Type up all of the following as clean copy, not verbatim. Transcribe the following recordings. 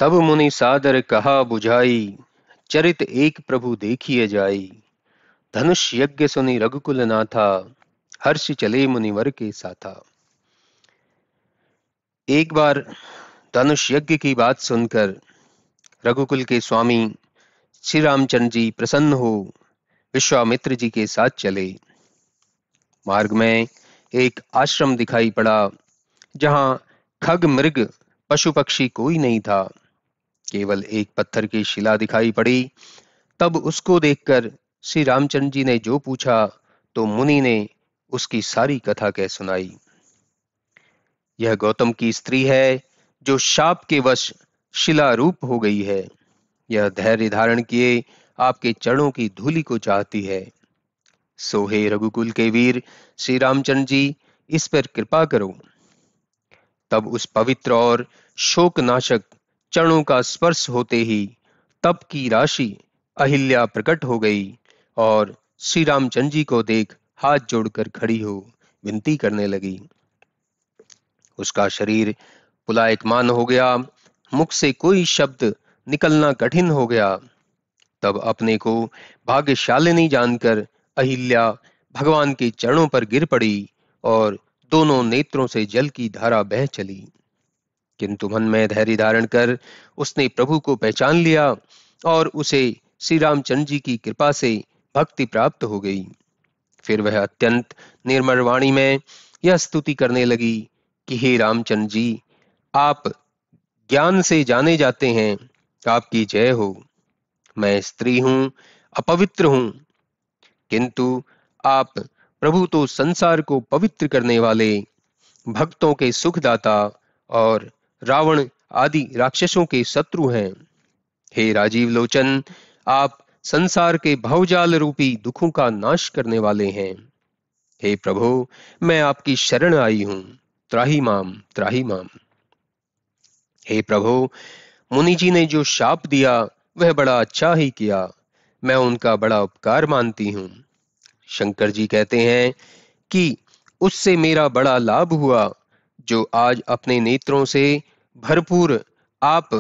तब मुनि सादर कहा बुझाई, चरित एक प्रभु देखिए जाई। धनुष यज्ञ सुनि रघुकुल नाथा, हर्ष चले मुनिवर के साथा। एक बार धनुष यज्ञ की बात सुनकर रघुकुल के स्वामी श्री रामचंद्र जी प्रसन्न हो विश्वामित्र जी के साथ चले। मार्ग में एक आश्रम दिखाई पड़ा जहां खग मृग पशु पक्षी कोई नहीं था, केवल एक पत्थर की शिला दिखाई पड़ी। तब उसको देखकर श्री रामचंद्र जी ने जो पूछा तो मुनि ने उसकी सारी कथा कह सुनाई। यह गौतम की स्त्री है जो शाप के वश शिला रूप हो गई है। यह धैर्य धारण किए आपके चरणों की धूलि को चाहती है। सो हे रघुकुल के वीर श्री रामचंद्र जी, इस पर कृपा करो। तब उस पवित्र और शोकनाशक चरणों का स्पर्श होते ही तप की राशि अहिल्या प्रकट हो गई और श्री रामचंद्र जी को देख हाथ जोड़कर खड़ी हो विनती करने लगी। उसका शरीर पुलायमान हो गया, मुख से कोई शब्द निकलना कठिन हो गया। तब अपने को भाग्यशालिनी जानकर अहिल्या भगवान के चरणों पर गिर पड़ी और दोनों नेत्रों से जल की धारा बह चली। किंतु मन में धैर्य धारण कर उसने प्रभु को पहचान लिया और उसे श्री रामचंद्र जी की कृपा से भक्ति प्राप्त हो गई। फिर वह अत्यंत निर्मल वाणी में यह स्तुति करने लगी कि हे रामचंद्र जी, आप ज्ञान से जाने जाते हैं, आपकी जय हो। मैं स्त्री हूं, अपवित्र हूं, किंतु आप प्रभु तो संसार को पवित्र करने वाले, भक्तों के सुखदाता और रावण आदि राक्षसों के शत्रु हैं। हे राजीव लोचन, आप संसार के भवजाल रूपी दुखों का नाश करने वाले हैं। हे प्रभु, मैं आपकी शरण आई हूं, त्राहि माम त्राहि माम। हे प्रभु, मुनि जी ने जो शाप दिया वह बड़ा अच्छा ही किया, मैं उनका बड़ा उपकार मानती हूं। शंकर जी कहते हैं कि उससे मेरा बड़ा लाभ हुआ जो आज अपने नेत्रों से भरपूर आप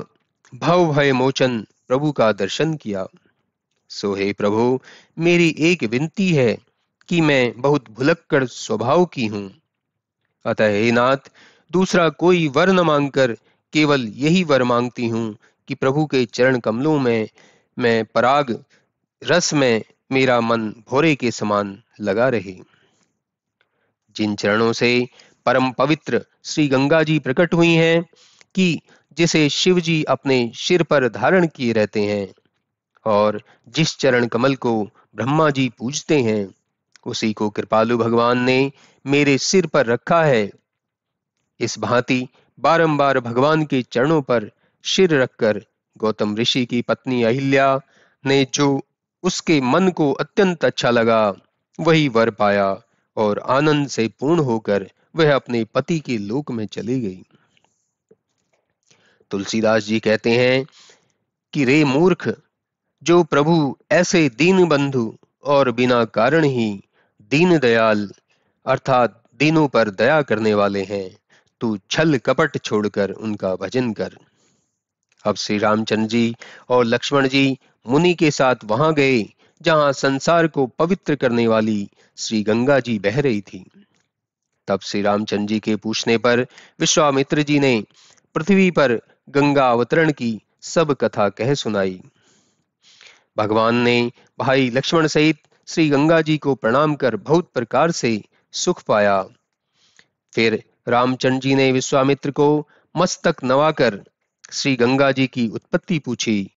भव भय मोचन प्रभु का दर्शन किया। सो हे प्रभु, मेरी एक विनती है कि मैं बहुत भुलक्कड़ स्वभाव की हूं, अतः हे नाथ, दूसरा कोई वर न मांगकर केवल यही वर मांगती हूं कि प्रभु के चरण कमलों में मैं पराग रस में मेरा मन भोरे के समान लगा रहे। जिन चरणों से परम पवित्र श्री गंगा जी प्रकट हुई हैं कि जिसे शिव जी अपने सिर पर धारण किए रहते हैं और जिस चरण कमल को ब्रह्मा जी पूजते हैं, उसी को कृपालु भगवान ने मेरे सिर पर रखा है। इस भांति बारंबार भगवान के चरणों पर सिर रखकर गौतम ऋषि की पत्नी अहिल्या ने जो उसके मन को अत्यंत अच्छा लगा वही वर पाया और आनंद से पूर्ण होकर वह अपने पति के लोक में चली गई। तुलसीदास जी कहते हैं कि रे मूर्ख, जो प्रभु ऐसे दीन बंधु और बिना कारण ही दीन दयाल अर्थात दीनों पर दया करने वाले हैं, तू छल कपट छोड़कर उनका भजन कर। अब श्री रामचंद्र जी और लक्ष्मण जी मुनि के साथ वहां गए जहां संसार को पवित्र करने वाली श्री गंगा जी बह रही थी। तब श्री रामचंद्र जी के पूछने पर विश्वामित्र जी ने पृथ्वी पर गंगा अवतरण की सब कथा कह सुनाई। भगवान ने भाई लक्ष्मण सहित श्री गंगा जी को प्रणाम कर बहुत प्रकार से सुख पाया। फिर रामचंद्र जी ने विश्वामित्र को मस्तक नवाकर श्री गंगा जी की उत्पत्ति पूछी